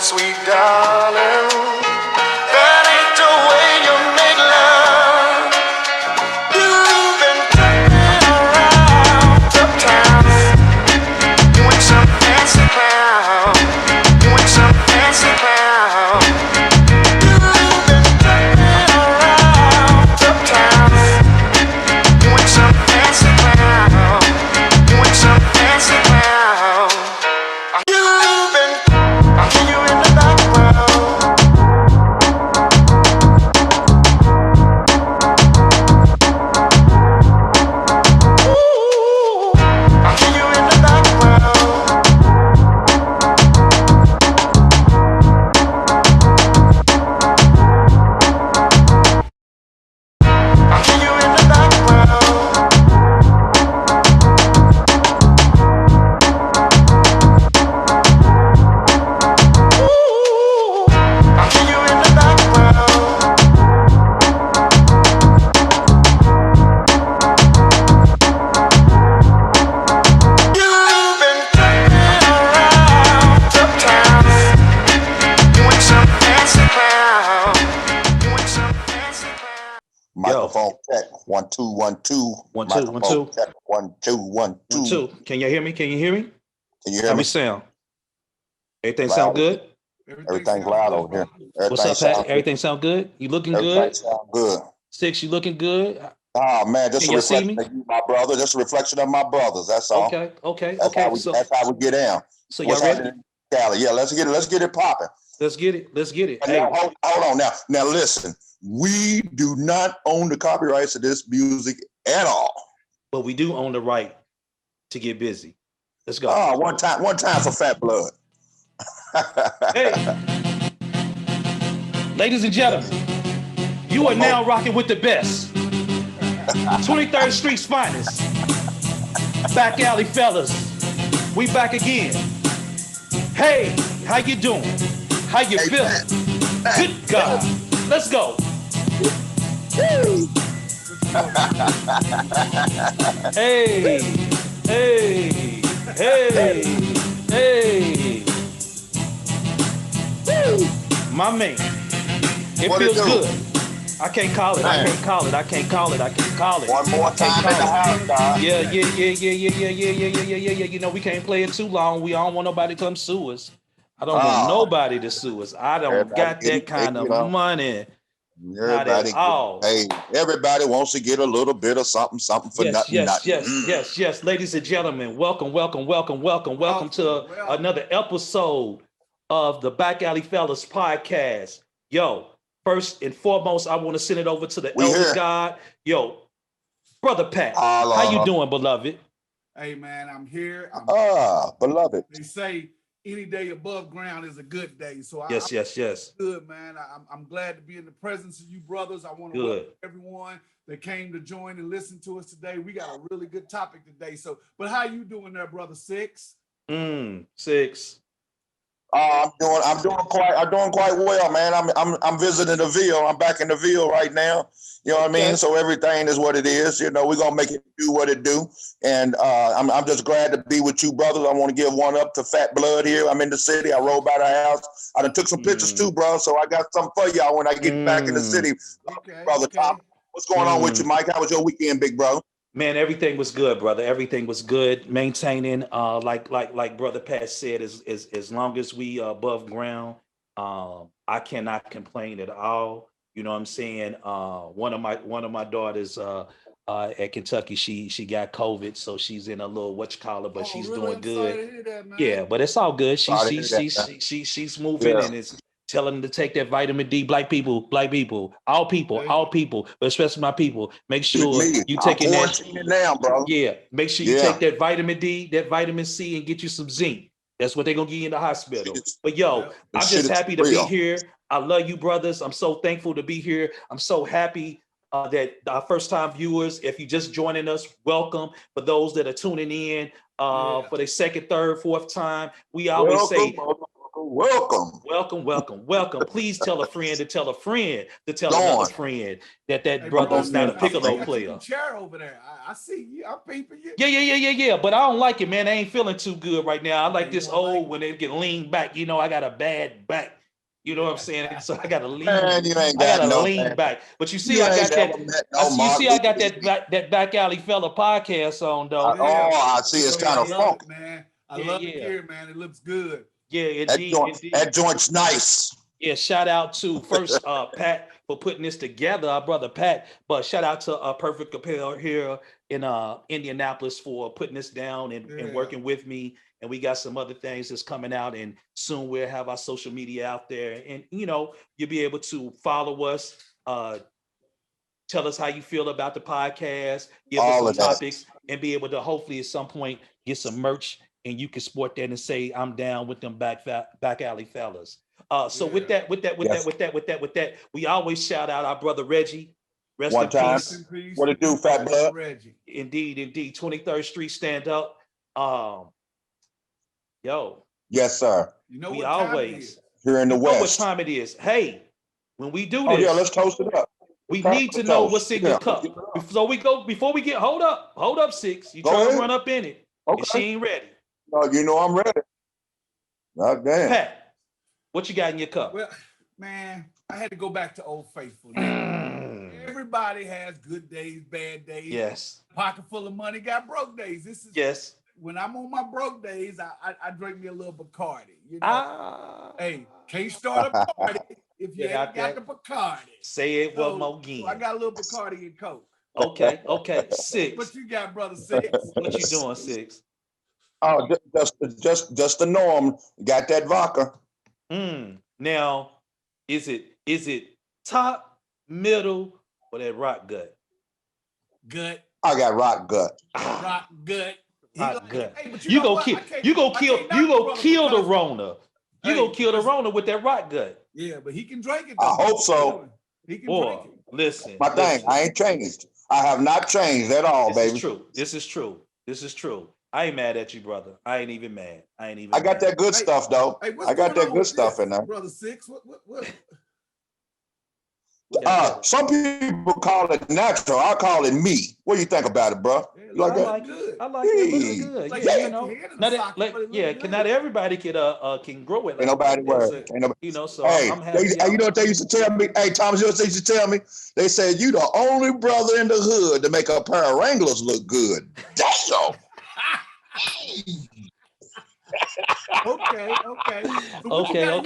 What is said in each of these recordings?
Sweet darling, that ain't the way you make love. You've been turning around uptown. You ain't some fancy clown. You ain't some fancy clown. You've been turning around uptown. You ain't some fancy clown. You ain't some fancy clown. You've been, I hear you in the background. Ooh, I hear you in the background. I hear you in the background. Ooh, I hear you in the background. You've been turning around uptown. You ain't some fancy clown. You ain't some fancy clown. Microphone check. 1 2 1 2. 1 2 1 2 Check. 1 2 1 2. 1 2. Can you hear me? Can you hear me? Can you hear How me? we sound? Everything Loud. sound good? Everything's loud over here. What's up, Pat? Everything sound good? You looking good? Everything sound good. Six, you looking good? Oh man, just Can a you see reflection me? of you, my brother. Just a reflection of my brothers. That's all. Okay. That's how we get down. So What's y'all ready? happening in Cali? Yeah, let's get it popping. Let's get it. And Hey, now, hold on now. Now listen, we do not own the copyrights of this music at all. but we do own the right to get busy. Let's go. Oh, one time for Fat Blood. Hey, ladies and gentlemen, you are now rocking with the best. 23rd Street's finest. Back alley fellas. We back again. Hey, how you doing? How you feeling? Good God. Let's go. Hey, hey, hey. My man. It What feels it do? good. I can't call it. I can't call it. One more time in the house, dog. Yeah. You know, we can't play it too long. We don't want nobody to come sue us. I don't want nobody to sue us. I don't got that kind of money. Not at all. Hey, everybody wants to get a little bit of something for nothing. Yes. Ladies and gentlemen, welcome to another episode of the Back Alley Fellas podcast. Yo, first and foremost, I want to send it over to the elder God. Yo, Brother Pat, how you doing, beloved? Hey man, I'm here. Beloved. They say any day above ground is a good day. So Yes. Good man. I'm glad to be in the presence of you brothers. I want to welcome everyone that came to join and listen to us today. We got a really good topic today. So, but how you doing there, brother Six? Six. I'm doing quite well, man. I'm visiting the Ville. I'm back in the Ville right now. You know what I mean? So everything is what it is. You know, we're gonna make it do what it do. And I'm just glad to be with you, brothers. I want to give one up to Fat Blood here. I'm in the city. I rode by the house. I done took some pictures too, bro. So I got something for y'all when I get back in the city. Brother Top. What's going on with you, Mike? How was your weekend, big bro? Man, everything was good, brother. Everything was good. Maintaining, like Brother Pat said, as long as we above ground, I cannot complain at all. You know what I'm saying? One of my daughters at Kentucky, she got COVID, so she's in a little but she's really doing good. Yeah, but it's all good. She's moving and it's telling them to take that vitamin D. Black people, all people, but especially my people. Make sure you taking that now, bro. Yeah, make sure you take that vitamin D, that vitamin C, and get you some zinc. That's what they're gonna give you in the hospital. But yo, I'm just happy to be here. I love you, brothers. I'm so thankful to be here. I'm so happy that our first time viewers, if you're just joining us, welcome. For those that are tuning in for the second, third, fourth time, we always say welcome. Welcome. Please tell a friend to tell a friend to tell Go another on. friend that Hey, brother's not a I see piccolo you got player. your new chair over there. I see you. I'm peeping you. Yeah. But I don't like it, man. I ain't feeling too good right now. I like You this don't old like when they get leaned back. You know, I got a bad back. You know what I'm saying? So I gotta lean. Man, you ain't I got gotta no lean man. back. But you see, You I ain't got ever that. met no You Martin see, I got Luther King. that back alley fella podcast on though. Yeah. I see it's Hey, kind I of love funky. it, man. I Yeah, love yeah. it here, man. It looks good. Yeah, indeed. That joint's nice. Yeah, shout out to first Pat for putting this together, our brother Pat. But shout out to Perfect Apparel here in Indianapolis for putting this down and working with me. And we got some other things that's coming out, and soon we'll have our social media out there. And you'll be able to follow us, tell us how you feel about the podcast, give us All some of that. topics, and be able to hopefully at some point get some merch, and you can sport that and say I'm down with them back alley fellas. So with that, we always shout out our brother Reggie. Rest One in time. peace. What it do, Fat Blood? Reggie. Indeed. 23rd Street stand up. Yo, Yes, sir. You know we what time it always is. Here in the you know what West. time it is. Hey, when we do Oh this, yeah, let's toast it up. we Crack need the to know toast. what's in Yeah. your cup. Before we get, hold up, Six. You Go trying to ahead. run up in it. And she Okay. ain't ready. You know I'm ready. God damn. Pat, what you got in your cup? Well, man, I had to go back to Old Faithful. Everybody has good days, bad days. Yes. Pocket full of money, got broke days. This is Yes. when I'm on my broke days, I drink me a little Bacardi. You know, hey, can't start a party if you ain't got the Bacardi. Say it one more again. So I got a little Bacardi and Coke. Okay. Six. What you got, brother Six? What you doing, Six? Oh, just the norm. Got that vodka. Now, is it top, middle, or that rock gut? Gut. I got rock gut. Rock gut. Rock gut. Hey, but You go kill the Rona. You go kill the Rona with that rock gut. Yeah, but he can drink it. I hope so. He can drink it. Listen. My thing, I ain't changed. I have not changed at all, baby. This is true. I ain't mad at you, brother. I ain't even mad. I got that good stuff though. Hey, I got that good stuff in there. Brother Six, what? Some people call it natural. I call it me. What do you think about it, bro? Yeah, You like that? I like it. It looks good. Like, not everybody can grow it. Ain't nobody worried. So hey, I'm happy. you know what they used to tell me? Hey, Thomas, you know what they used to tell me? They said you the only brother in the hood to make a pair of Wranglers look good. Damn. Okay. So okay.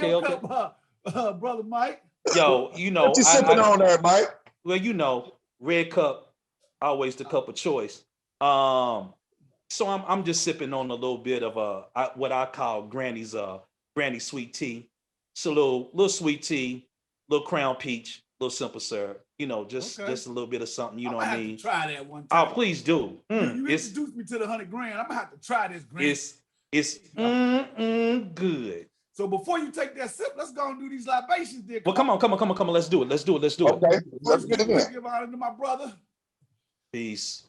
Brother Mike. Yo, what you sipping on there, Mike? Well, red cup, always the cup of choice. So I'm just sipping on a little bit of what I call Granny sweet tea. It's a little sweet tea, little crown peach, little simple syrup. Just a little bit of something. You know what I mean? I'm gonna have to try that one time. Oh, please do. You introduced me to the 100 grand. I'm gonna have to try this grand. It's good. So before you take that sip, let's go and do these libations. There. Well, come on. Let's do it. Okay, let's get it in. Give honor to my brother. Peace.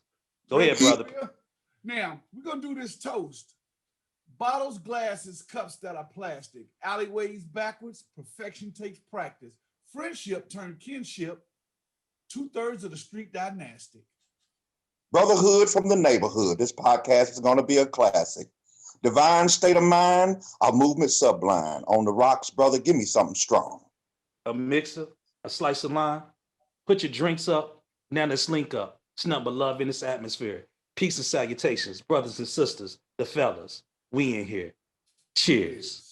Go ahead, brother. Now we're gonna do this toast. Bottles, glasses, cups that are plastic. Alleyways backwards. Perfection takes practice. Friendship turned kinship. 2/3 of the street dynastic. Brotherhood from the neighborhood. This podcast is going to be a classic. Divine state of mind, our movement sublime. On the rocks, brother, give me something strong. A mixer, a slice of lime. Put your drinks up. Now let's link up. It's nothing but love in this atmosphere. Peace and salutations, brothers and sisters, the fellas. We in here. Cheers.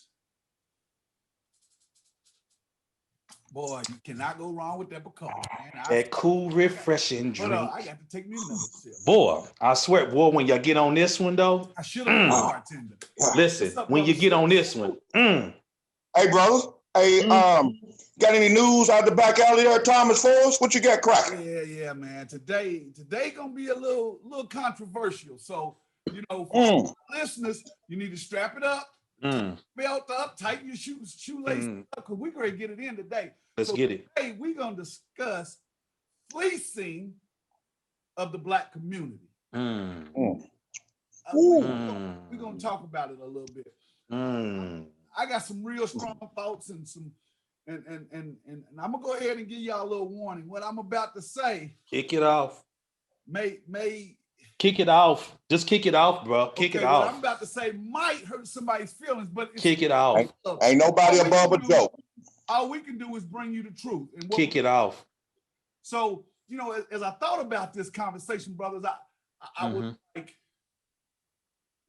Boy, you cannot go wrong with that Bacardi, man. That cool, refreshing drink. Hold on, I got to take me another sip. Boy, I swear, when y'all get on this one, though. I should have been a bartender. Listen, when you get on this one. Hey, brothers. Hey, got any news out the back alley there, Thomas, for us? What you got cracking? Yeah, man. Today gonna be a little controversial. So, for listeners, you need to strap it up, belt up, tighten your shoelaces up, because we're gonna get it in today. Let's get it. Today we're gonna discuss fleecing of the Black community. We're gonna talk about it a little bit. I got some real strong thoughts and some, and I'm gonna go ahead and give y'all a little warning. What I'm about to say Kick it off. may Kick it off. Just kick it off, bro. Kick it what I'm off. about to say might hurt somebody's feelings, but it's Kick it off. Ain't nobody all we above a can do- joke. all we can do is bring you the truth. And what Kick it off. So, you know, as I thought about this conversation, brothers, I was like,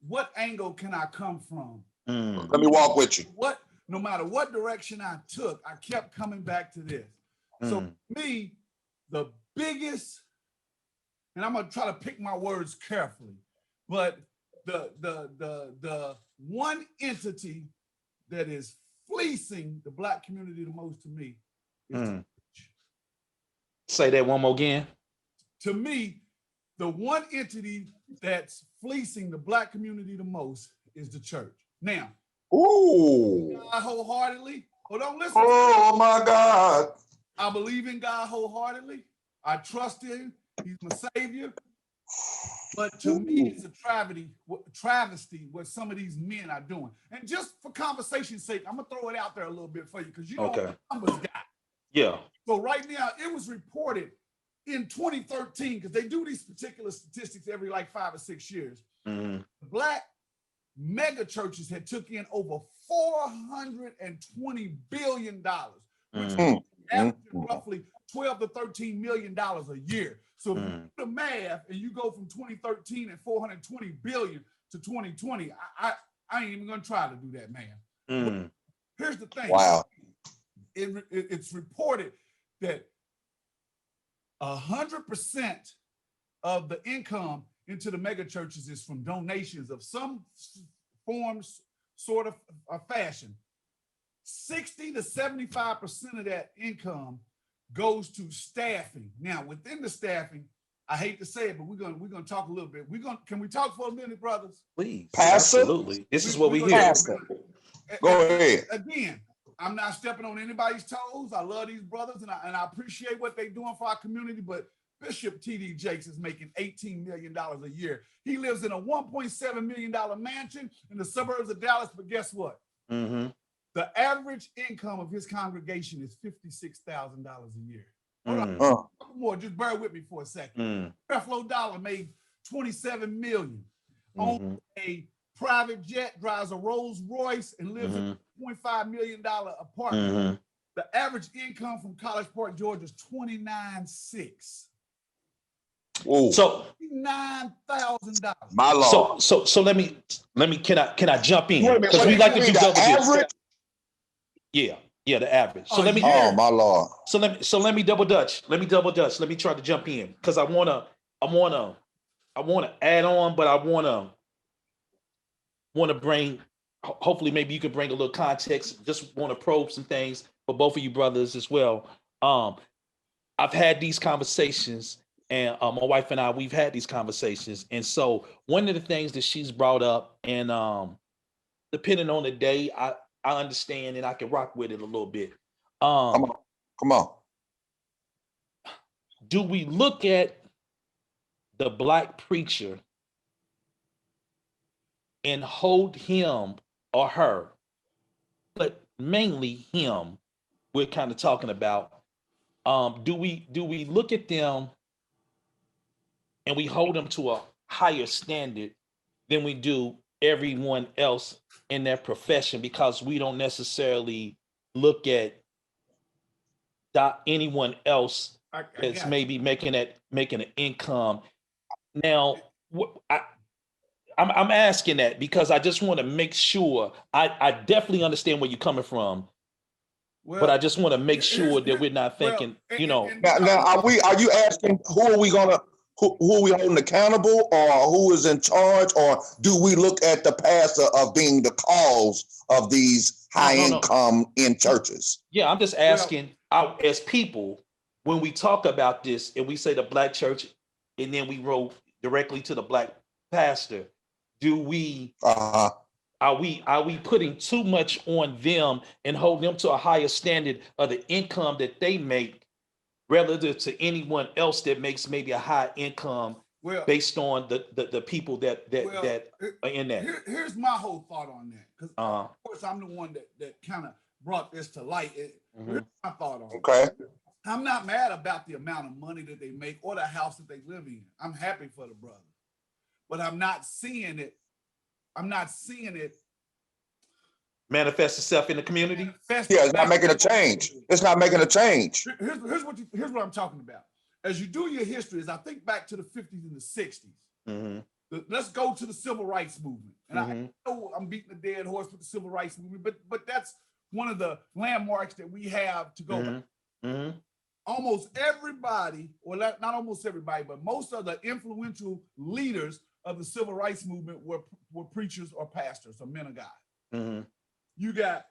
what angle can I come from? Let me walk with you. No matter what direction I took, I kept coming back to this. So for me, the biggest, and I'm gonna try to pick my words carefully, but the one entity that is fleecing the Black community the most to me is the church. Say that one more again. To me, the one entity that's fleecing the Black community the most is the church. Now, Ooh. God wholeheartedly. Hold on, listen. Oh my God. I believe in God wholeheartedly. I trust him. He's my savior. But to me, it's a travesty what some of these men are doing. And just for conversation's sake, I'm gonna throw it out there a little bit for you because you know what the numbers got. Yeah. So right now, it was reported in 2013, because they do these particular statistics every like 5 or 6 years. Black mega churches had took in over $420 billion, which is averaging roughly $12 to $13 million a year. So if you do the math and you go from 2013 at 420 billion to 2020, I ain't even gonna try to do that, man. Here's the thing. Wow. It's reported that 100% of the income into the mega churches is from donations of some forms, sort of fashion. 60 to 75% of that income goes to staffing. Now, within the staffing, I hate to say it, but we're gonna talk a little bit. Can we talk for a minute, brothers? Please. Pastor? Absolutely. This is what we hear. Pastor. Go ahead. Again, I'm not stepping on anybody's toes. I love these brothers and I appreciate what they're doing for our community, but Bishop T.D. Jakes is making $18 million a year. He lives in a $1.7 million mansion in the suburbs of Dallas, but guess what? The average income of his congregation is $56,000 a year. Hold on, a couple more, just bear with me for a second. Creflo Dollar made $27 million. Owns a private jet, drives a Rolls Royce, and lives in a $2.5 million apartment. The average income from College Park, Georgia is $29,600. Whoa. So $9,000. My Lord. so let me can I jump in? Wait a minute, Because what we do like you to do mean, the double dip. average? Yeah, the average. So let me Oh my Lord. so let me double dutch. Let me try to jump in because I wanna add on, but I wanna bring, hopefully maybe you can bring a little context. Just want to probe some things for both of you brothers as well. I've had these conversations, and my wife and I, we've had these conversations, and so one of the things that she's brought up, and depending on the day, I understand and I can rock with it a little bit. Come on. Do we look at the Black preacher and hold him or her, but mainly him, we're kind of talking about, do we look at them and we hold them to a higher standard than we do everyone else in their profession, because we don't necessarily look at anyone else that's maybe making an income. Now, I'm asking that because I just want to make sure. I definitely understand where you're coming from, but I just want to make sure that we're not thinking, Now are you asking who are we holding accountable, or who is in charge, or do we look at the pastor of being the cause of these high income in churches? Yeah, I'm just asking, as people, when we talk about this and we say the Black church, and then we roll directly to the Black pastor, do we are we putting too much on them and hold them to a higher standard of the income that they make relative to anyone else that makes maybe a high income Well, based on the people that well, that are in that. here's my whole thought on that, because Uh-huh. of course I'm the one that kind of brought this to light. Here's my thought on it. Okay. I'm not mad about the amount of money that they make or the house that they live in. I'm happy for the brother, but I'm not seeing it. I'm not seeing it Manifest itself in the community. Yeah, it's not making a change. It's not making a change. Here's what I'm talking about. As you do your history, as I think back to the 50s and the 60s, let's go to the civil rights movement. And I know I'm beating a dead horse with the civil rights movement, but that's one of the landmarks that we have to go by. Almost everybody, or not almost everybody, but most of the influential leaders of the civil rights movement were preachers or pastors or men of God. You got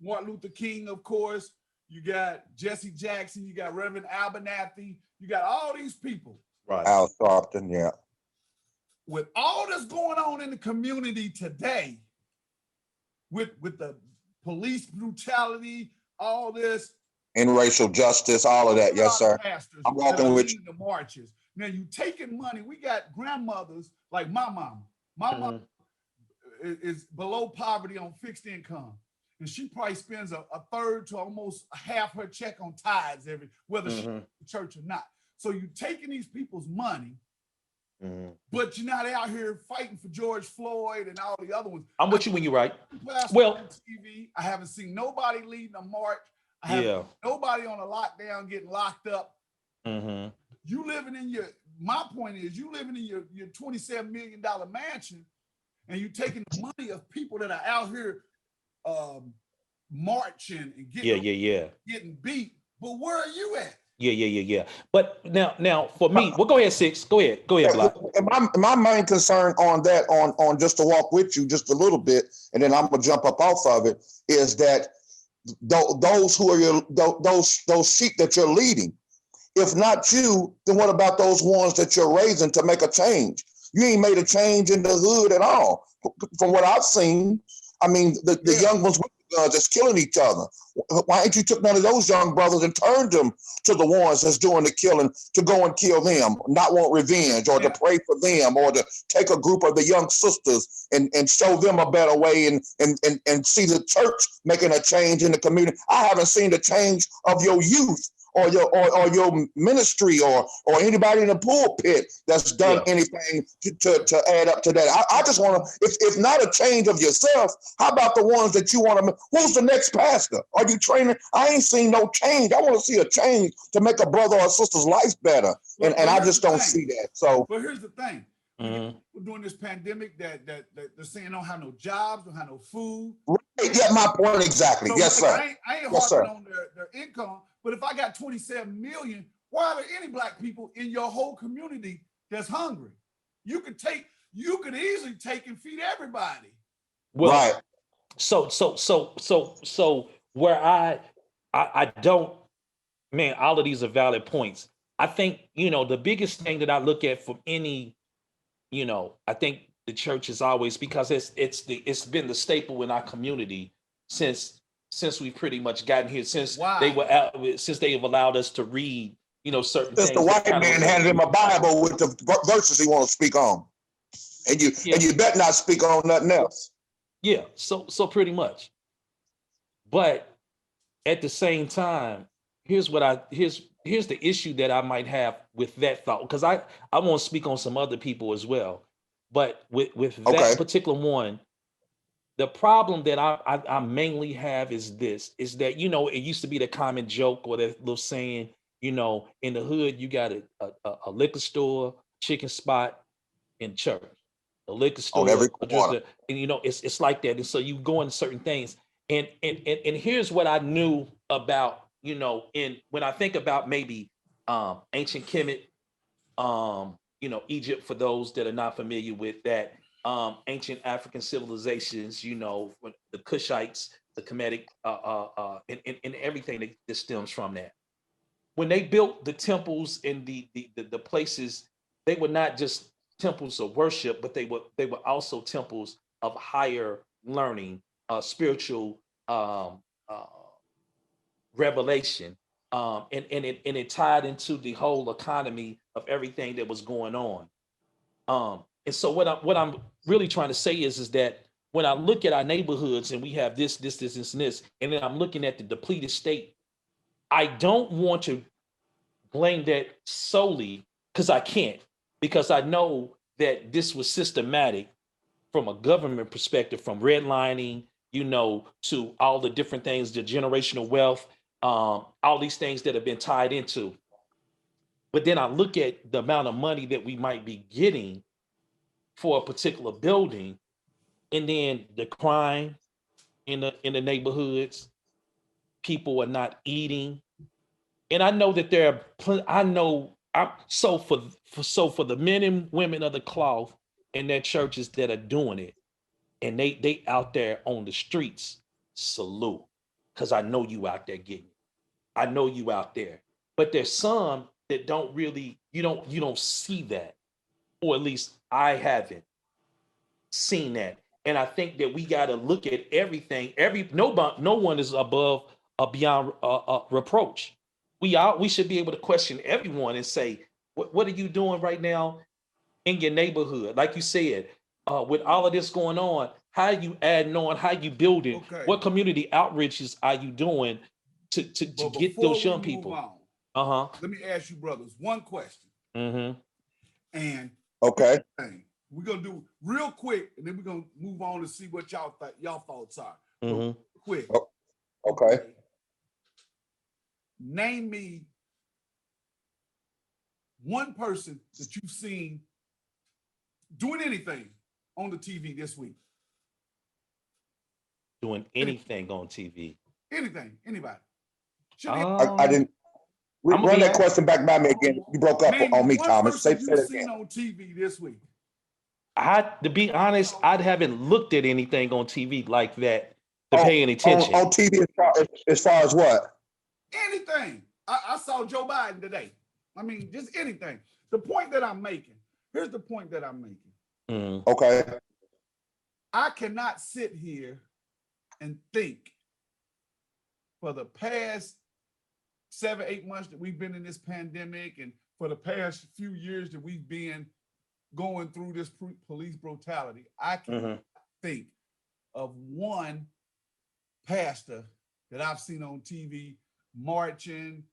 Martin Luther King, of course. You got Jesse Jackson. You got Reverend Abernathy. You got all these people. Right. Al Sharpton, yeah. With all that's going on in the community today, with the police brutality, all this, In racial justice, all of that. Yes, sir. pastors I'm walking with you. the marches. Now you taking money. We got grandmothers like my mama. My mom is below poverty on fixed income, and she probably spends a third to almost half her check on tithes whether she's in church or not. So you taking these people's money, but you're not out here fighting for George Floyd and all the other ones. I'm with you when you're right. Well, on TV, I haven't seen nobody leading a march. I haven't seen nobody on a lockdown getting locked up. You living in my point is, you living in your $27 million mansion, and you taking the money of people that are out here marching and getting beat. But where are you at? Yeah. But now for me, well, go ahead, Six. Go ahead, Black. My main concern on that, on just to walk with you just a little bit, and then I'm gonna jump up off of it, is that those who are those sheep that you're leading, if not you, then what about those ones that you're raising to make a change? You ain't made a change in the hood at all. From what I've seen, I mean, the young ones with the guns that's killing each other. Why ain't you took none of those young brothers and turned them to the ones that's doing the killing to go and kill them, not want revenge, or to pray for them, or to take a group of the young sisters and show them a better way and see the church making a change in the community? I haven't seen the change of your youth or your ministry or anybody in the pulpit that's done anything to add up to that. I just want to, if not a change of yourself, how about the ones that you want to? Who's the next pastor? Are you training? I ain't seen no change. I want to see a change to make a brother or sister's life better, and I just don't see that. So, but here's the thing: during this pandemic, that they're saying don't have no jobs, don't have no food. Right. Yeah, my point exactly. So yes, sir. I ain't harping on their income. But if I got 27 million, why are there any black people in your whole community that's hungry? You could easily take and feed everybody. Well, right. So where I don't, man, all of these are valid points. I think, the biggest thing that I look at from any, I think the church is always, because it's been the staple in our community since we've pretty much gotten here, since they have allowed us to read, certain things. The white man handed him a Bible with the verses he wants to speak on, and you better not speak on nothing else. Yeah, so pretty much. But at the same time, here's the issue that I might have with that thought, because I want to speak on some other people as well, but with that particular one. The problem that I mainly have is that, it used to be the common joke or that little saying, in the hood, you got a liquor store, chicken spot, and church. The liquor store, on every corner. And it's like that. And so you go into certain things. And here's what I knew about, when I think about maybe ancient Kemet, Egypt, for those that are not familiar with that. Ancient African civilizations, the Kushites, the Kemetic, and everything that stems from that. When they built the temples and the places, they were not just temples of worship, but they were also temples of higher learning, spiritual revelation. and it tied into the whole economy of everything that was going on. And so what I'm really trying to say is that when I look at our neighborhoods and we have this, and then I'm looking at the depleted state, I don't want to blame that solely because I can't, because I know that this was systematic from a government perspective, from redlining, to all the different things, the generational wealth, all these things that have been tied into. But then I look at the amount of money that we might be getting for a particular building, and then the crime in the neighborhoods, people are not eating, and I know that there are. I know. For the men and women of the cloth in their churches that are doing it, and they out there on the streets, salute, because I know you out there getting it. I know you out there, but there's some that don't really. You don't see that, or at least I haven't seen that. And I think that we got to look at everything. No one is above beyond reproach. We should be able to question everyone and say, what are you doing right now in your neighborhood? Like you said, with all of this going on, how are you adding on? How you building? Okay. What community outreaches are you doing to But get before those we young move people? on, let me ask you, brothers, one question. Mm-hmm. And Okay. we're gonna do real quick, and then we're gonna move on to see what y'all thoughts are. Mm-hmm. So quick. Oh, okay. Name me one person that you've seen doing anything on the TV this week. Doing anything on TV. Anything, anybody. I didn't I'ma run be that question back by me again. You broke up Name on me, one Thomas. Say person that you've seen again. on TV this week. To be honest, I haven't looked at anything on TV like that to On, pay any attention. on TV as far as what? Anything. I saw Joe Biden today. I mean, just anything. The point that I'm making, here's the point that I'm making. Mm. Okay. I cannot sit here and think for the past 7-8 months that we've been in this pandemic, and for the past few years that we've been going through this police brutality, I can think of one pastor that I've seen on TV marching,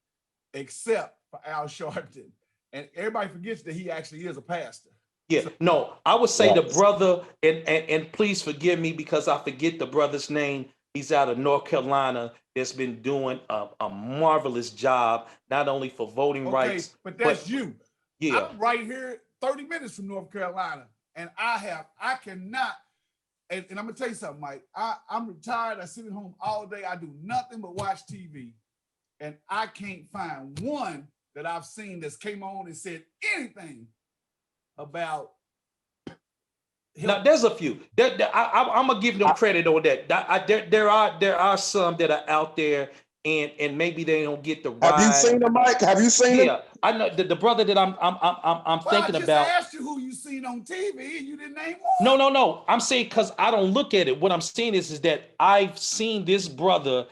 except for Al Sharpton. And everybody forgets that he actually is a pastor. Yeah, no, I would say the brother, and please forgive me because I forget the brother's name. He's out of North Carolina that's been doing a marvelous job, not only for voting rights. But that's you. Yeah. I'm right here 30 minutes from North Carolina, and I cannot, and I'm gonna tell you something, Mike. I'm retired. I sit at home all day. I do nothing but watch TV, and I can't find one that I've seen that's came on and said anything about. Now there's a few. I'm gonna give them credit on that. There are some that are out there, and maybe they don't get the ride. Have you seen him, Mike? Have you seen him? Yeah, I know the brother that I'm thinking about. I just asked you who you seen on TV, and you didn't name one. No. I'm saying because I don't look at it. What I'm saying is that I've seen this brother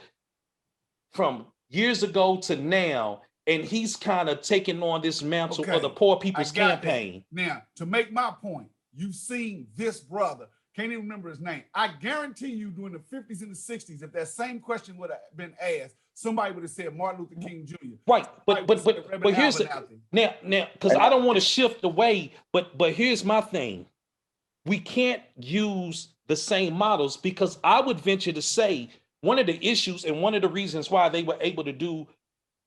from years ago to now, and he's kind of taking on this mantle of the Poor People's Campaign. That. Now, to make my point, you've seen this brother. Can't even remember his name. I guarantee you during the 50s and the 60s, if that same question would have been asked, somebody would have said Martin Luther King Jr. Right, but here's the now because I don't want to shift away, but here's my thing. We can't use the same models because I would venture to say one of the issues and one of the reasons why they were able to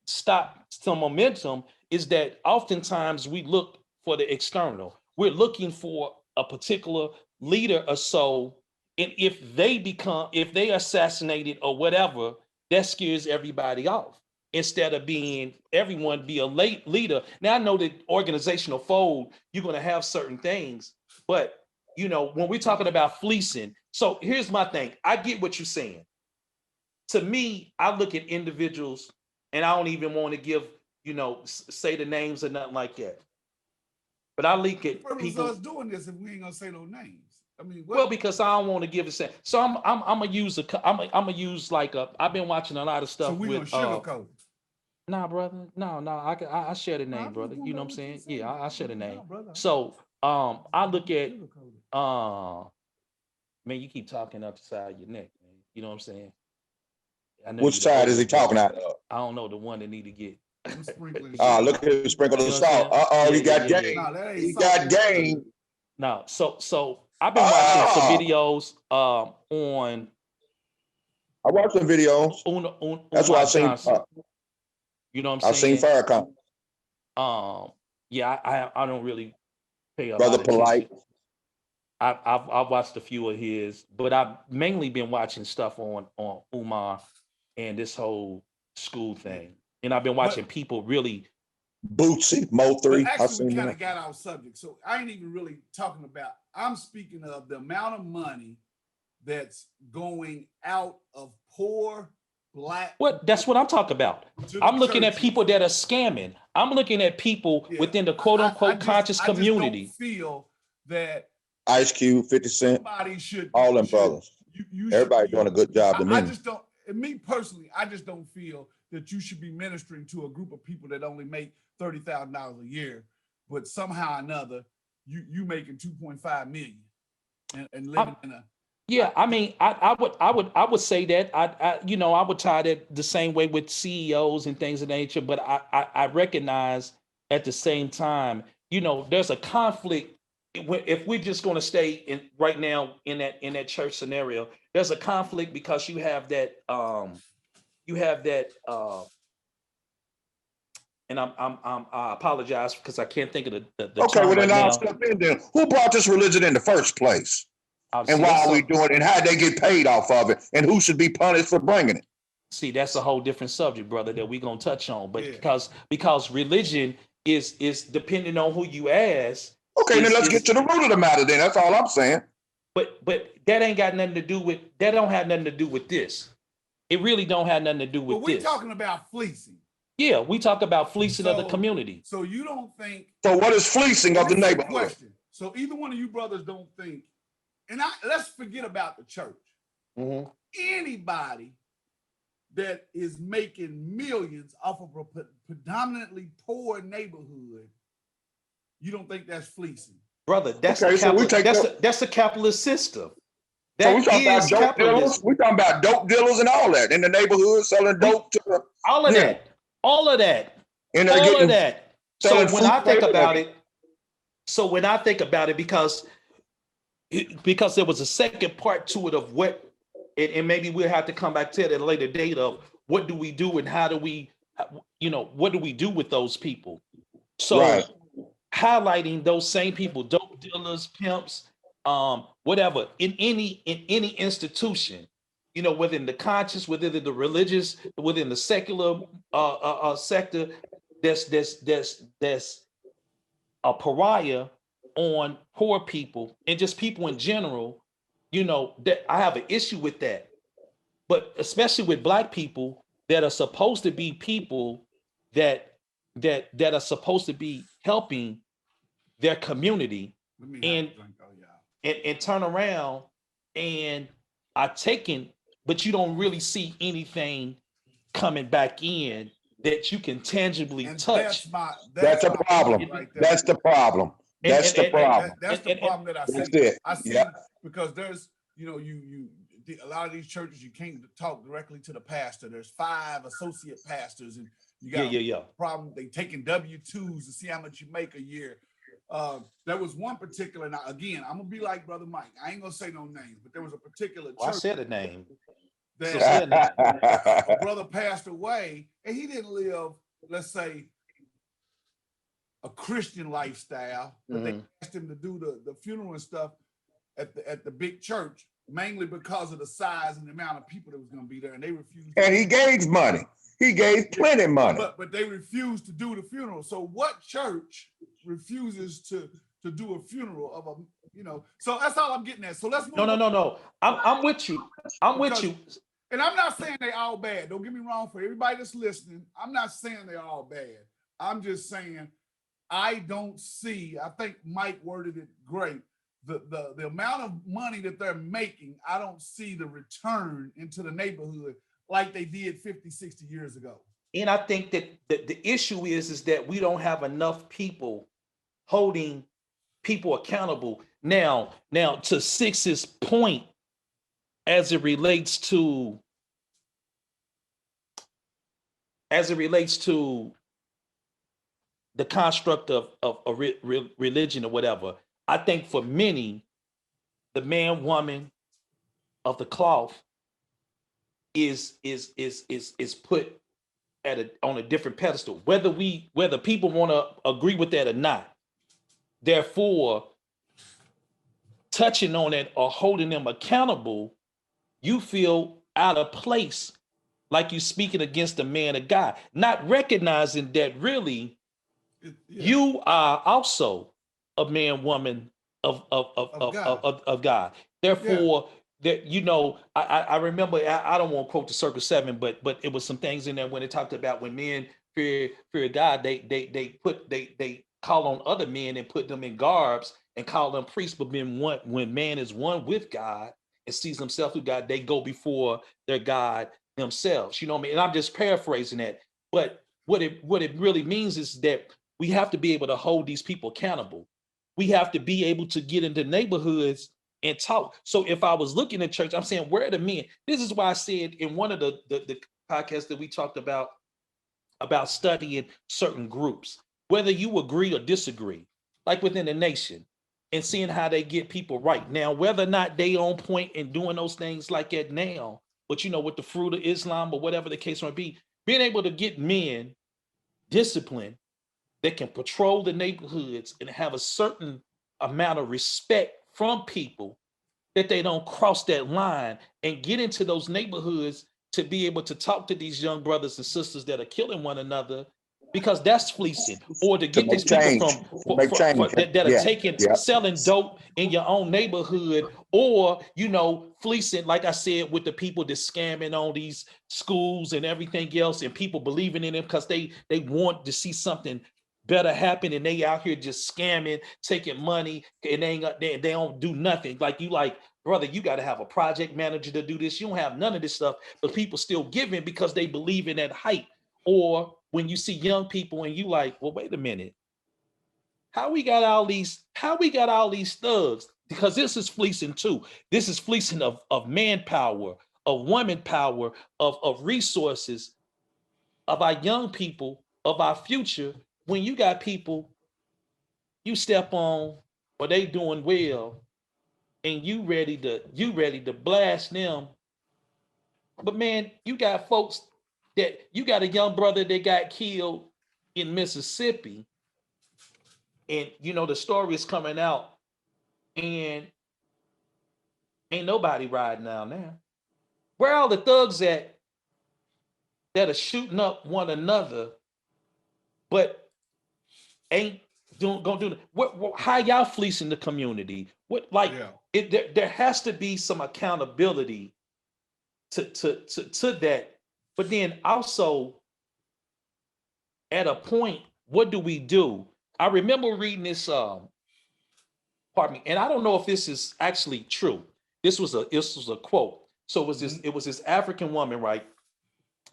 stop some momentum is that oftentimes we look for the external. We're looking for a particular leader or so, and if they assassinated or whatever, that scares everybody off. Instead of everyone be a late leader. Now I know that organizational fold, you're going to have certain things, but when we're talking about fleecing, so here's my thing. I get what you're saying. To me, I look at individuals, and I don't even want to give, say the names or nothing like that. But I look at people. Us doing this if we ain't gonna say no names. I mean, well, because I don't want to give it. So I'm gonna use like I've been watching a lot of stuff. So we gonna sugarcoat. Nah, brother. No, no. I share the No, name, I'm just brother. going You know by what I'm what you saying? say. Yeah, I share the name. No, brother. So I look at Sugarcoat it. uh man, you keep talking up the side of your neck, man. You know what I'm saying? I know Which you the side is older he talking brother. out of? I don't know the one that need to get I'm sprinkling Ah, sugar. look at him sprinkle you the know what I'm salt. saying? Uh-oh, Yeah, he yeah, got yeah, yeah. No, game. that ain't He salt. got That's sugar. game. Now, so I've been watching some Ah, videos on I watched some videos. That's why Umar Johnson. You know what I'm I seen saying? Farrakhan, Yeah, I don't really pay a brother lot of attention. polite. I've watched a few of his, but I've mainly been watching stuff on Umar and this whole school thing. And I've been But watching people really. Bootsy, Mo but 3. I actually, we seen kind him. of got off subject. So I ain't even really talking about. I'm speaking of the amount of money that's going out of poor black What that's what I'm talking about. to the I'm looking at churches. people that are scamming. I'm looking at people Yeah, within the quote unquote conscious I just don't community. feel that Ice Cube, 50 Cent, somebody should all them should brothers. you should Everybody be. doing a good job to I me. just don't. And me personally, I just don't feel that you should be ministering to a group of people that only make $30,000 a year, but somehow or another you making 2.5 million and living in a. Yeah, I mean, I would say that I would tie that the same way with CEOs and things of that nature, but I recognize at the same time, there's a conflict. If we're just going to stay in right now in that church scenario, there's a conflict because you have that and I apologize because I can't think of the Okay, term well then right I'll now. step in then. Who brought this religion in the first place? And See, why that's are we a doing it? And how they get paid off of it? And who should be punished for bringing it? See, that's a whole different subject, brother, that we're gonna touch on. But Yeah. because religion is depending on who you ask, Okay, then let's get to the root of the matter then. That's all I'm saying. but that ain't got nothing to do with that. Don't have nothing to do with this. It really don't have nothing to do But with we this. talking about fleecing. Yeah, we talk about fleecing of the So community. so you don't think. So what is fleecing of the Here's neighborhood? question. So either one of you brothers don't think, and let's forget about the church. Mhm. Anybody that is making millions off of a predominantly poor neighborhood, you don't think that's fleecing? Brother, that's Okay, so we take that's the capitalist system. so we That talking about is dope dealers. capitalism. We talking about dope dealers and all that in the neighborhood selling We dope to the, all of yeah, that, all of that, and they're all of getting that. So selling when fruit I think flavor. about it, because there was a second part to it of what, and maybe we'll have to come back to it at a later date of what do we do and how do we, what do we do with those people? So Right. highlighting those same people, dope dealers, pimps, whatever, in any institution, within the conscious, within the religious, within the secular sector, that's a pariah on poor people and just people in general, that I have an issue with that. But especially with black people that are supposed to be people that that are supposed to be helping their community Let me have and a drink, oh y'all. and turn around and are taken, but you don't really see anything coming back in that you can tangibly And touch. That's a my problem. point right there. That's the problem. And- That's and- the and- and- problem. That's the problem that I see. That's it. I see Yeah. because there's, a lot of these churches you can't talk directly to the pastor. There's 5 associate pastors, and you got yeah. a problem. They taking W-2s to see how much you make a year. There was one particular. Now again, I'm gonna be like Brother Mike. I ain't gonna say no names, but there was a particular Well, I church said a name. that So say a name. a brother passed away, and he didn't live, let's say, a Christian lifestyle, but they asked him to do the funeral and stuff at the big church, mainly because of the size and the amount of people that was going to be there, and they refused. And he gave money. He gave plenty money. But they refused to do the funeral. So what church refuses to do a funeral of a, So that's all I'm getting at. So let's move. No. I'm with you. I'm with you. And I'm not saying they all bad. Don't get me wrong. For everybody that's listening, I'm not saying they're all bad. I'm just saying I don't see. I think Mike worded it great. The amount of money that they're making, I don't see the return into the neighborhood like they did 50, 60 years ago. And I think that the issue is that we don't have enough people holding people accountable. Now to Six's point, as it relates to the construct of a religion or whatever, I think for many, the man woman of the cloth is put at on a different pedestal, whether people want to agree with that or not. Therefore, touching on it or holding them accountable, you feel out of place, like you speaking against a man of God, not recognizing that really Yeah. you are also a man, woman God. of God. Therefore, that I remember, I don't want to quote the Circle Seven, but it was some things in there when it talked about when men fear God, they call on other men and put them in garbs and call them priests. But when man is one with God and sees himself through God, they go before their God themselves. You know what I mean? And I'm just paraphrasing that. But what it really means is that we have to be able to hold these people accountable. We have to be able to get into neighborhoods and talk. So if I was looking at church, I'm saying, where are the men? This is why I said in one of the podcasts that we talked about studying certain groups, whether you agree or disagree, like within the nation, and seeing how they get people right. Now, whether or not they on point in doing those things like that now, but with the fruit of Islam or whatever the case might be, being able to get men disciplined that can patrol the neighborhoods and have a certain amount of respect from people, that they don't cross that line and get into those neighborhoods to be able to talk to these young brothers and sisters that are killing one another, because that's fleecing. Or to To get make these people change, from to make change. that are Yeah, taking yeah. selling dope in your own neighborhood, or fleecing, like I said, with the people that scamming on these schools and everything else, and people believing in them because they want to see something better happen, and they out here just scamming, taking money, and they don't do nothing. Like brother, you got to have a project manager to do this. You don't have none of this stuff, but people still giving because they believe in that hype. Or when you see young people and you like, well, wait a minute, how we got all these thugs? Because this is fleecing too. This is fleecing of manpower, of woman power, of resources, of our young people, of our future. When you got people you step on or they doing well, and you ready to blast them. But man, you got folks that you got a young brother that got killed in Mississippi, and the story is coming out, and ain't nobody riding down there. Where are all the thugs at that are shooting up one another, but ain't gonna do how y'all fleecing the community? What, like, Yeah. there has to be some accountability to that. But then also, at a point, what do we do? I remember reading this, pardon me, and I don't know if this is actually true. This was a quote. So it was this African woman, right?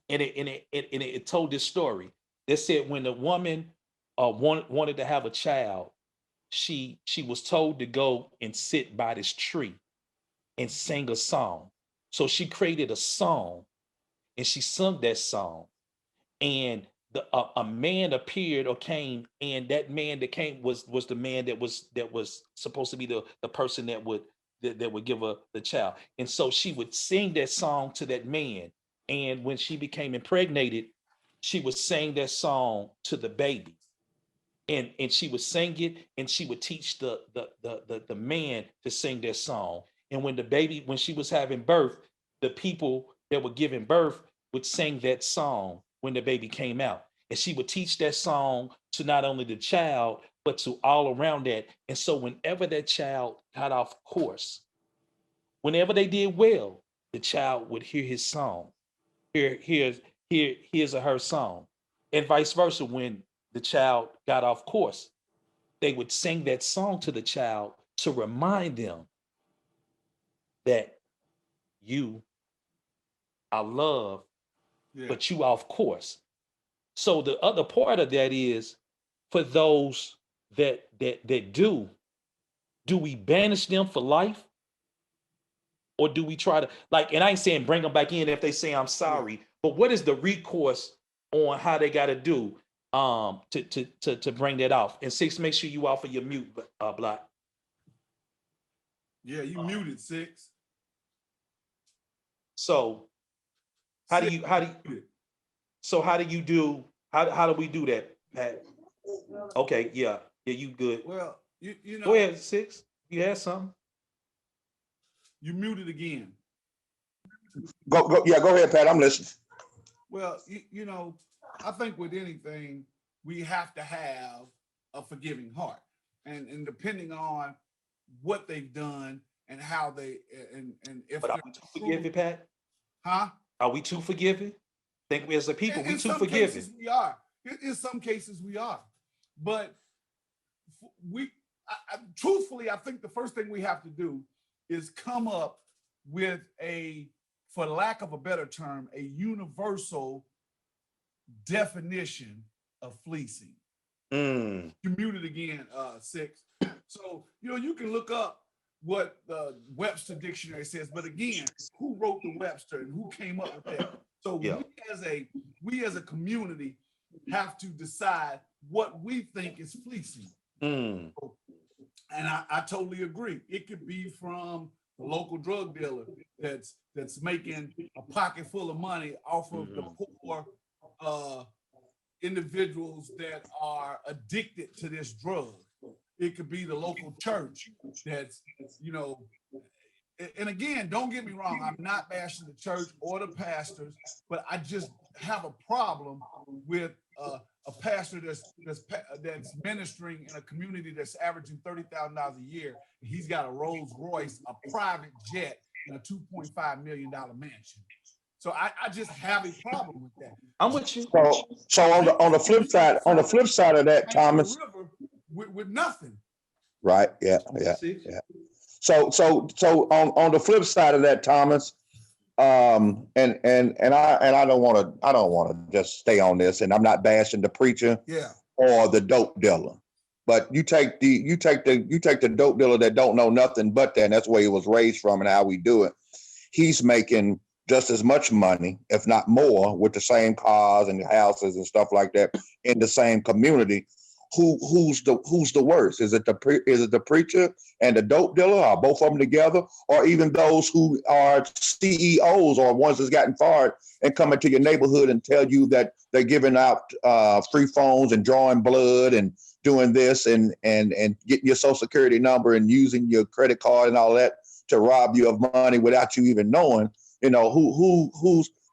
And it told this story. They said when the woman wanted to have a child, she was told to go and sit by this tree and sing a song. So she created a song and she sung that song, and a man appeared or came, and that man that came was the man that was supposed to be the person that would give her the child. And so she would sing that song to that man, and when she became impregnated, she would sing that song to the baby, and she would sing it, and she would teach the man to sing that song. And when she was having birth, the people that were giving birth would sing that song when the baby came out, and she would teach that song to not only the child but to all around that. And so whenever that child got off course, whenever they did well, the child would hear his song, hear his or her song, and vice versa. When the child got off course, they would sing that song to the child to remind them that you are loved, Yeah. but you off course. So the other part of that is for those that do we banish them for life? Or do we try to, like, and I ain't saying bring them back in if they say I'm sorry, but what is the recourse on how they got to do to bring that off? And Six, make sure you off of your mute block. Yeah, you muted, Six. So how do you so how do we do that, Pat? Okay, yeah, you good. Well, you know. Go ahead, Six. You had something. You muted again. Go ahead, Pat. I'm listening. Well, you know, I think with anything, we have to have a forgiving heart. And depending on what they've done and how they, and if But are we too forgiving, Pat? Huh? Are we too forgiving? Think we as a people, we too forgiving. In some cases we are. In some cases we are. But truthfully, I think the first thing we have to do is come up with for lack of a better term, a universal definition of fleecing. You muted again, Six. So, you know, you can look up what the Webster dictionary says, but again, who wrote the Webster and who came up with that? So Yeah. we as a community have to decide what we think is fleecing. And I totally agree. It could be from the local drug dealer that's making a pocket full of money off of the poor individuals that are addicted to this drug. It could be the local church that's, you know, and again, don't get me wrong, I'm not bashing the church or the pastors, but I just have a problem with a pastor that's ministering in a community that's averaging $30,000 a year. He's got a Rolls Royce, a private jet, and a $2.5 million mansion. So I just have a problem with that. I'm with you. So on the flip side of that, Thomas, with nothing. right? Yeah. So on the flip side of that, Thomas, and I don't want to just stay on this, and I'm not bashing the preacher or the dope dealer, but you take the dope dealer that don't know nothing but that, and that's where he was raised from and how we do it. He's making just as much money, if not more, with the same cars and houses and stuff like that in the same community. Who's the worst? Is it the preacher and the dope dealer, or both of them together, or even those who are CEOs or ones that's gotten fired and come into your neighborhood and tell you that they're giving out free phones and drawing blood and doing this and getting your social security number and using your credit card and all that to rob you of money without you even knowing? You know,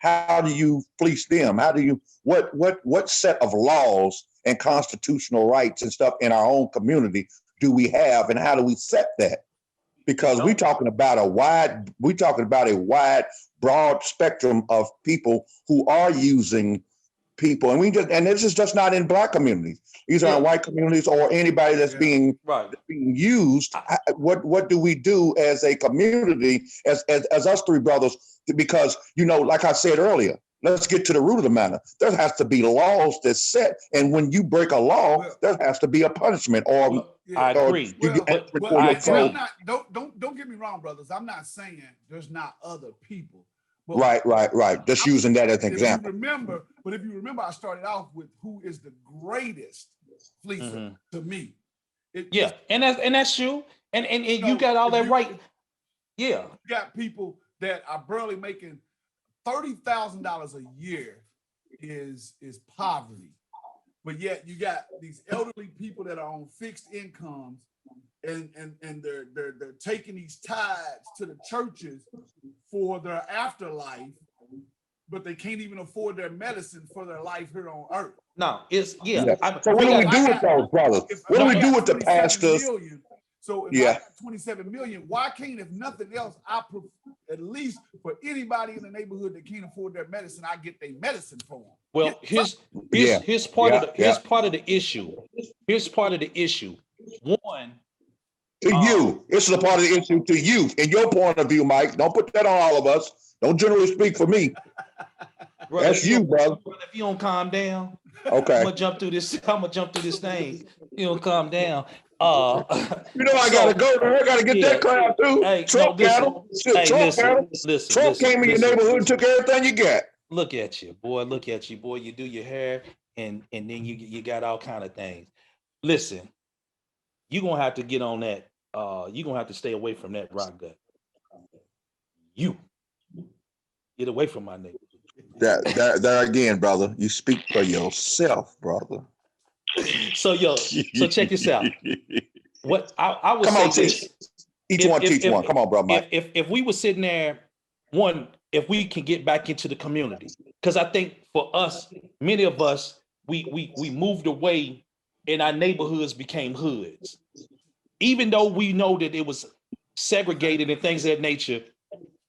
how do you fleece them? How do you, what set of laws and constitutional rights and stuff in our own community do we have, and how do we set that? Because we're talking about a wide, broad spectrum of people who are using people, and this is just not in Black communities. These are in white communities or anybody that's being used. What do we do as a community, as us three brothers? Because, you know, like I said earlier, let's get to the root of the matter. There has to be laws that's set, and when you break a law, there has to be a punishment. I agree. Don't get me wrong, brothers. I'm not saying there's not other people. But right. Just using that as an example. If you remember, I started off with who is the greatest fleecer to me. And that's you. And you got all that right. Yeah. You got people that are barely making $30,000 a year is poverty. But yet you got these elderly people that are on fixed incomes and they're taking these tithes to the churches for their afterlife, but they can't even afford their medicine for their life here on earth. No, it's so what do we do with those brothers? What do we do with the pastors? So if I got 27 million, why can't, if nothing else, at least for anybody in the neighborhood that can't afford their medicine, I get their medicine for them? Well, here's part of the issue. Here's part of the issue. One, to you, this is a part of the issue to you, in your point of view, Mike. Don't put that on all of us. Don't generally speak for me. brother, That's you, brother. if you don't calm down, I'm Okay. gonna jump through this. I'm gonna jump through this thing. You don't calm down. You know I gotta So go there. I gotta get yeah. that crowd too. Hey, no, Trump got listen. him. Shit, Hey, Trump got him. Trump came in your listen. neighborhood and took everything you got. Look at you, boy. Look at you, boy. You do your hair, and then you got all kind of things. Listen, you gonna have to get on that. You gonna have to stay away from that rock gut. You get away from my nigga. There again, brother. You speak for yourself, brother. So check this out. What I would Come say on, this. each one teach one. Come on, brother Mike. If we were sitting there, one, if we can get back into the community, because I think for us, many of us, we moved away and our neighborhoods became hoods. Even though we know that it was segregated and things of that nature,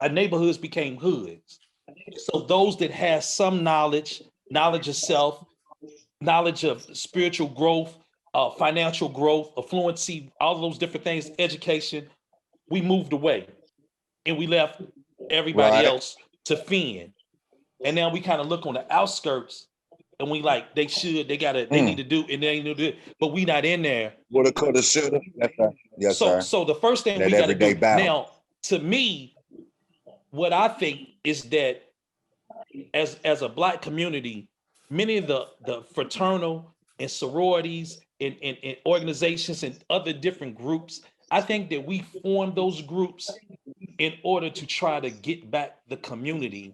our neighborhoods became hoods. So those that have some knowledge of self, knowledge of spiritual growth, financial growth, affluency, all those different things, education, we moved away and we left everybody Right. else to fend. And now we kind of look on the outskirts and we like, they need to do, and they need to do it, but we not in there. Woulda, coulda, shoulda. Yes, sir. Yes, So, sir. so the first thing That we got to everyday do battle. now, to me, what I think is that as a Black community, many of the fraternal and sororities and organizations and other different groups, I think that we formed those groups in order to try to get back the community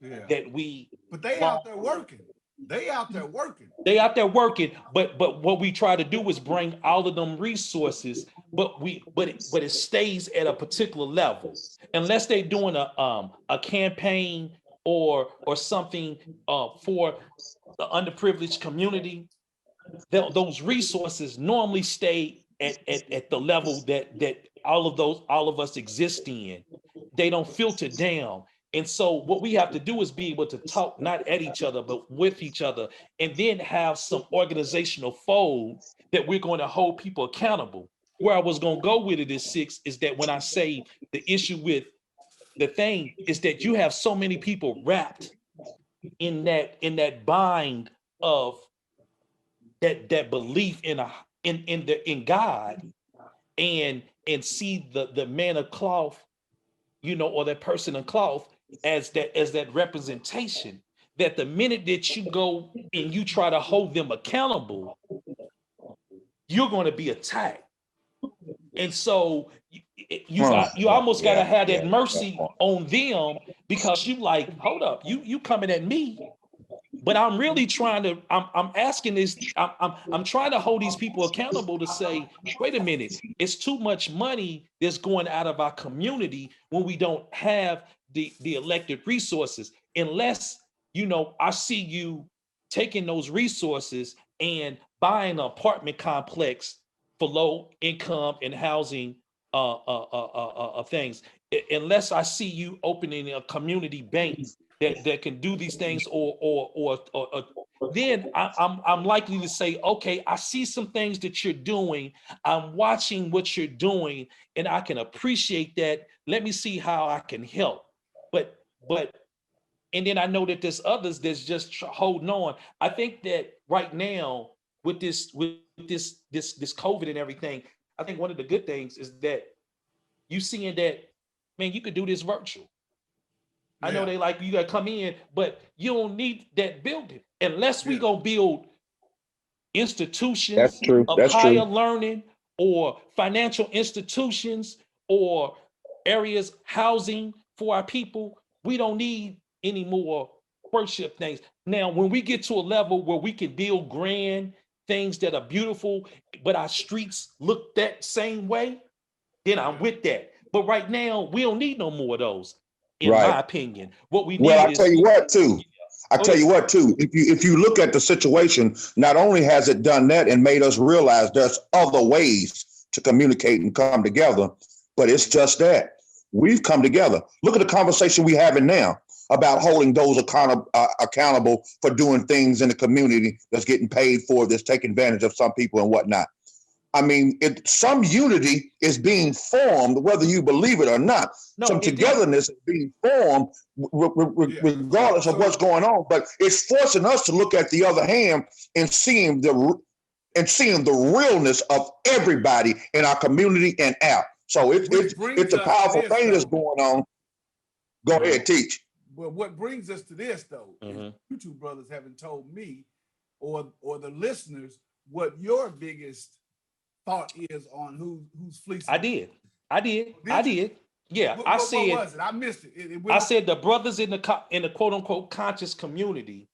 Yeah. that we. But they out there working. They out there working. They out there working, but what we try to do is bring all of them resources, but it stays at a particular level. Unless they're doing a campaign or something for the underprivileged community, those resources normally stay at the level that all of us exist in. They don't filter down. And so what we have to do is be able to talk not at each other, but with each other, and then have some organizational fold that we're going to hold people accountable. Where I was going to go with it is is that when I say the issue with the thing is that you have so many people wrapped in that bind of that belief in God and see the man of cloth, or that person in cloth as that representation, that the minute that you go and you try to hold them accountable, you're going to be attacked. And so you almost got to have that mercy on them, because you like, hold up, you coming at me, but I'm really trying to, I'm asking this, I'm trying to hold these people accountable to say, wait a minute, it's too much money that's going out of our community when we don't have the elected resources. Unless, I see you taking those resources and buying an apartment complex for low income and housing things. Unless I see you opening a community bank that can do these things, or then I'm likely to say, okay, I see some things that you're doing. I'm watching what you're doing, and I can appreciate that. Let me see how I can help. But and then I know that there's others that's just holding on. I think that right now with this COVID and everything, I think one of the good things is that you seeing that, man, you could do this virtual. I know they like, you got to come in, but you don't need that building unless we go build institutions of higher learning, or financial institutions, or areas housing for our people. We don't need any more worship things. Now, when we get to a level where we can build grand things that are beautiful, but our streets look that same way, then I'm with that. But right now, we don't need no more of those, in my opinion. What we need is. Well, I tell you what, too. If you look at the situation, not only has it done that and made us realize there's other ways to communicate and come together, but it's just that we've come together. Look at the conversation we're having now about holding those accountable for doing things in the community that's getting paid for, that's taking advantage of some people and whatnot. I mean, some unity is being formed, whether you believe it or not. No, Some togetherness is being formed, regardless of what's going on. But it's forcing us to look at the other hand and seeing the realness of everybody in our community and out. So it's a powerful thing that's going on. Go ahead, teach. But what brings us to this, though, is you two brothers haven't told me or the listeners what your biggest thought is on who's fleecing. I did. Yeah, what I said. What was it? I missed it. I said the brothers in the quote unquote conscious community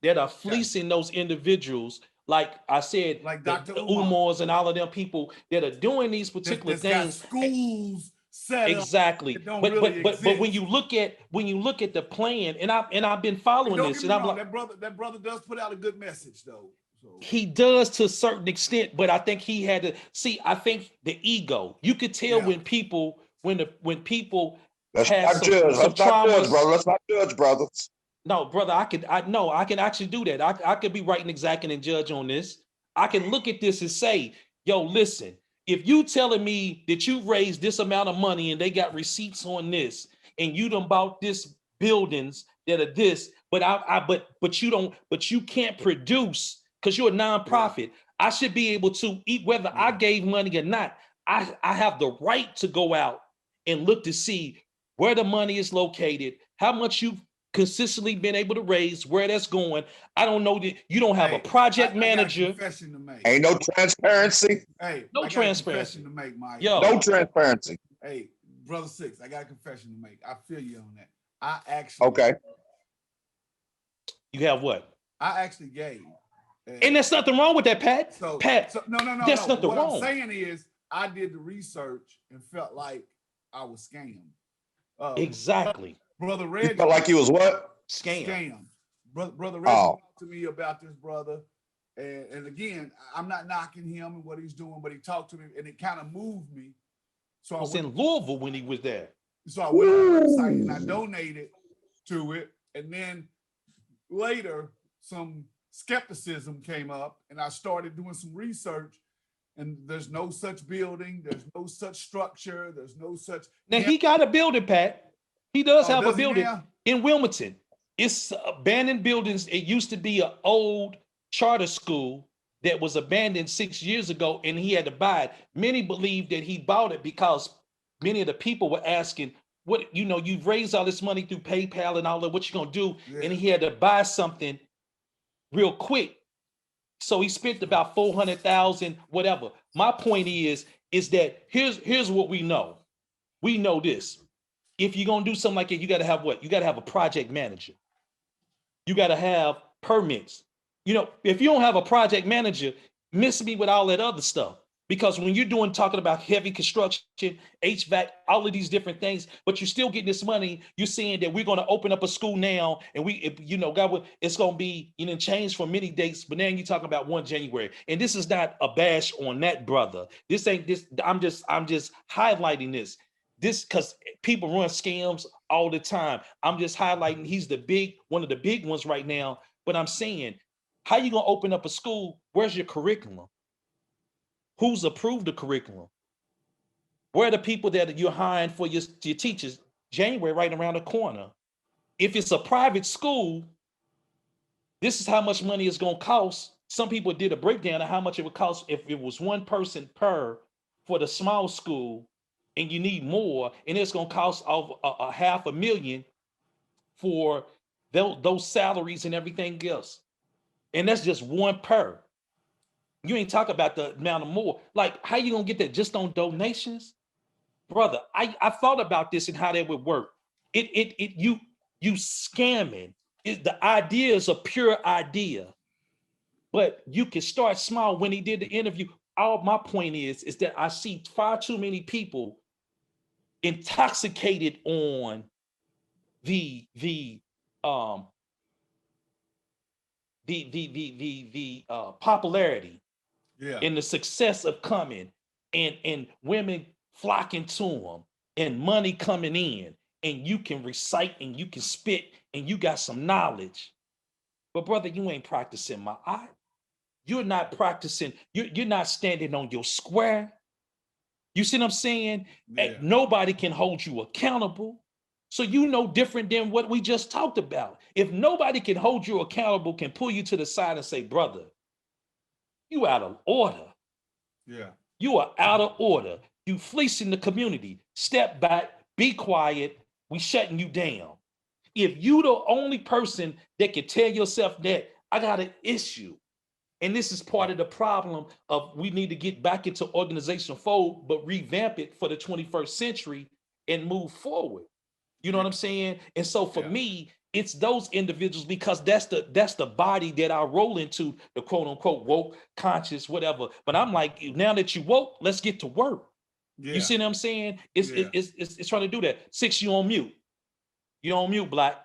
that are fleecing those individuals, like I said, like the Dr. Umars and all of them people that are doing these particular things. Got schools set exactly. Up but really but when you look at the plan, and I've been following this, and I'm like, that brother does put out a good message though. So. He does to a certain extent, but I think he had to see. I think the ego. You could tell when people when people let's not judge, brother. Let's not judge, brothers. No, brother, I can actually do that. I could be writing, exacting, and judge on this. I can look at this and say, yo, listen, if you telling me that you raised this amount of money and they got receipts on this, and you done bought this buildings that are this, but you can't produce because you're a nonprofit. I should be able to eat whether I gave money or not. I have the right to go out and look to see where the money is located, how much you've consistently been able to raise, where that's going. I don't know that you don't have a project manager. I got a confession to make. Ain't no transparency. Hey, no transparency. To make, Mike. Yo, no transparency. Hey, brother Six, I got a confession to make. I feel you on that. I actually You have what? I actually gave. And there's nothing wrong with that, Pat. Pat. No. That's nothing wrong. What I'm saying is, I did the research and felt like I was scammed. Exactly. Brother Reggie. You felt like he was what? Scam. Brother Reggie talked to me about this brother. And again, I'm not knocking him and what he's doing, but he talked to me and it kind of moved me. So I was in Louisville when he was there. So I went on the website and I donated to it. And then later, some skepticism came up and I started doing some research. And there's no such building, there's no such structure, there's no such. Now he got a building, Pat. He does have a building in Wilmington. It's abandoned buildings. It used to be an old charter school that was abandoned 6 years ago, and he had to buy it. Many believe that he bought it because many of the people were asking, "What you've raised all this money through PayPal and all that. What you gonna do?" Yeah. And he had to buy something real quick. So he spent about $400,000, whatever. My point is that here's what we know. We know this. If you're gonna do something like that, you gotta have what? You gotta have a project manager. You gotta have permits. If you don't have a project manager, miss me with all that other stuff. Because when you're talking about heavy construction, HVAC, all of these different things, but you're still getting this money, you're saying that we're going to open up a school now, and it's going to be changed for many dates, but now you're talking about 1 January. And this is not a bash on that brother. This ain't this. I'm just highlighting this. This because people run scams all the time. I'm just highlighting he's one of the big ones right now. But I'm saying, how you going to open up a school? Where's your curriculum? Who's approved the curriculum? Where are the people that you're hiring for your teachers? January right around the corner. If it's a private school, this is how much money it's going to cost. Some people did a breakdown of how much it would cost if it was one person per for the small school, and you need more, and it's going to cost over $500,000 for those salaries and everything else. And that's just one per. You ain't talking about the amount of more. Like, how you gonna get that just on donations? Brother, I thought about this and how that would work. You scamming. The idea is a pure idea. But you can start small. When he did the interview, all my point is that I see far too many people intoxicated on the popularity. Yeah. And the success of coming and women flocking to them and money coming in, and you can recite and you can spit and you got some knowledge. But brother, you ain't practicing my art. you're not practicing, you're not standing on your square. You see what I'm saying? Yeah. Nobody can hold you accountable. So you know different than what we just talked about. If nobody can hold you accountable, can pull you to the side and say, brother, you out of order. Yeah. You are out of order. You fleecing the community. Step back, be quiet. We shutting you down. If you the only person that can tell yourself that I got an issue, and this is part of the problem of we need to get back into organizational fold, but revamp it for the 21st century and move forward. You know what I'm saying? And so for me, it's those individuals because that's the body that I roll into, the quote unquote woke, conscious, whatever. But I'm like, now that you woke, let's get to work. Yeah. You see what I'm saying? It's trying to do that. 6, you on mute. You on mute, Black.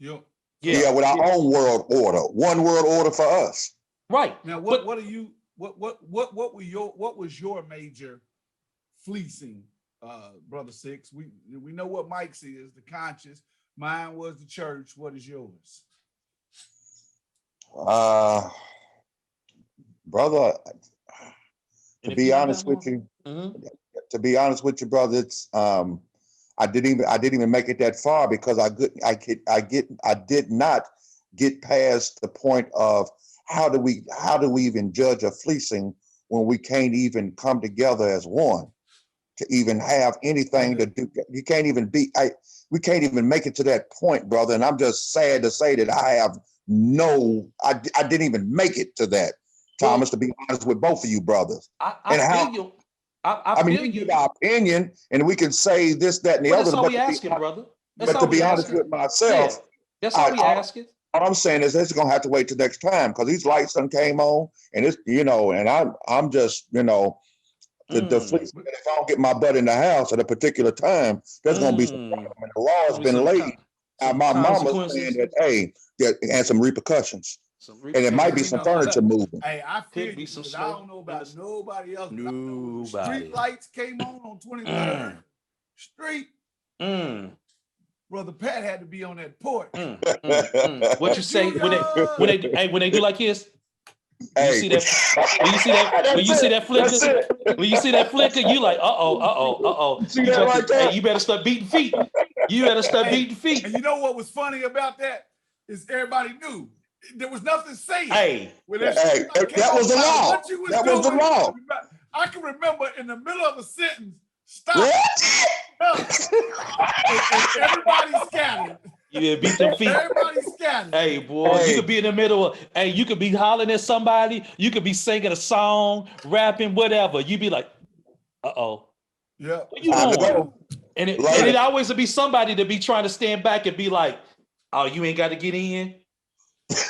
Yep. Yeah, with our own world order, one world order for us. Right. Now, what was your major fleecing, Brother Six? We know what Mike's is, the conscious. Mine was the church. What is yours? Brother, to be honest with you, brother, it's I didn't even make it that far because I did not get past the point of how do we even judge a fleecing when we can't even come together as one to even have anything to do. You can't even we can't even make it to that point, brother. And I'm just sad to say that I didn't even make it to that, Thomas, to be honest with both of you brothers. I feel you. I mean, feel you can you. give our opinion and we can say this, that, and the other. That's all we asking, brother. But to be honest with myself, that's all we asking. All I'm saying is it's gonna have to wait till next time because these lights done came on and it's and I'm just the fleece. If I don't get my butt in the house at a particular time, there's gonna be some problem. And the law has been laid. My mama's saying that and some repercussions. And it might be some furniture moving. Hey, I feel you because I don't know about nobody else. Street lights came on 23rd Street. Brother Pat had to be on that porch. What you say when they do like this? When you see that flicker, when you see that flicker, you like, See that right there? Hey, you better start beating feet. You better start beating feet. And you know what was funny about that is everybody knew there was nothing saying. That was the law. That was the law. I can remember in the middle of a sentence, stop. and everybody scattered. Yeah, beat them feet. Everybody scattered. Hey, boy, you could be in the middle of, you could be hollering at somebody. You could be singing a song, rapping, whatever. You be like, yeah. What you doing? And it always would be somebody to be trying to stand back and be like, oh, you ain't got to get in.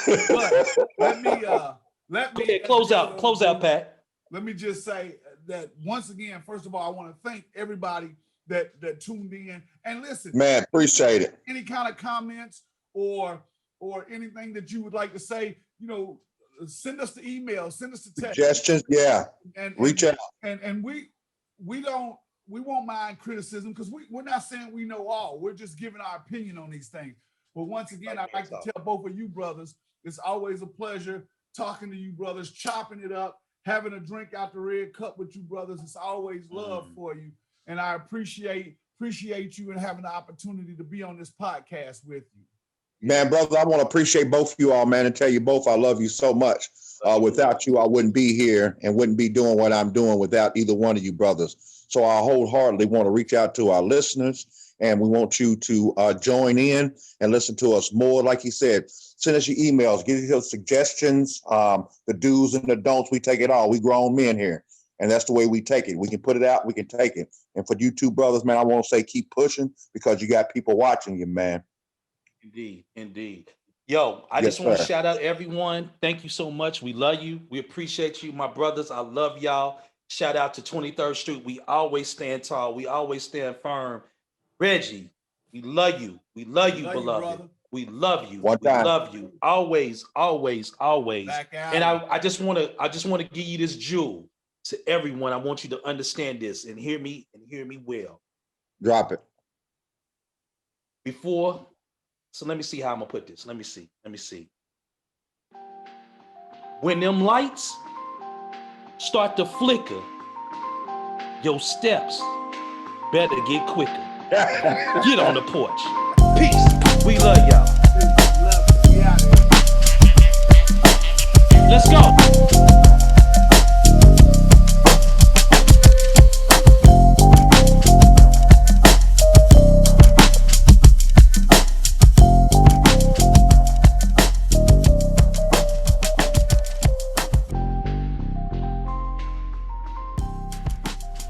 But let me close out, Pat. Let me just say that once again, first of all, I want to thank everybody that tuned in and listen. Man, appreciate it. Any kind of comments or anything that you would like to say, send us the email, send us the text. Suggestions, and reach out. And we won't mind criticism because we're not saying we know all. We're just giving our opinion on these things. But once again, I'd like to tell both of you brothers, it's always a pleasure talking to you brothers, chopping it up, having a drink out the red cup with you brothers. It's always love for you. And I appreciate you and having the opportunity to be on this podcast with you. Man, brother, I want to appreciate both of you all, man, and tell you both I love you so much. Without you, I wouldn't be here and wouldn't be doing what I'm doing without either one of you brothers. So I wholeheartedly want to reach out to our listeners, and we want you to join in and listen to us more. Like he said, send us your emails, give us your suggestions, the do's and the don'ts. We take it all. We grown men here, and that's the way we take it. We can put it out, we can take it. And for you two brothers, man, I want to say keep pushing because you got people watching you, man. Indeed. Yo, I just want to shout out everyone. Thank you so much. We love you. We appreciate you, my brothers. I love y'all. Shout out to 23rd Street. We always stand tall. We always stand firm. Reggie, we love you. We love you, beloved. We love you. We love you. Always, always, always. And I just want to give you this jewel to everyone. I want you to understand this and hear me well. Drop it. So let me see how I'm gonna put this. Let me see. When them lights start to flicker, your steps better get quicker. Get on the porch. Peace. We love y'all. Love it. We out of here. Let's go.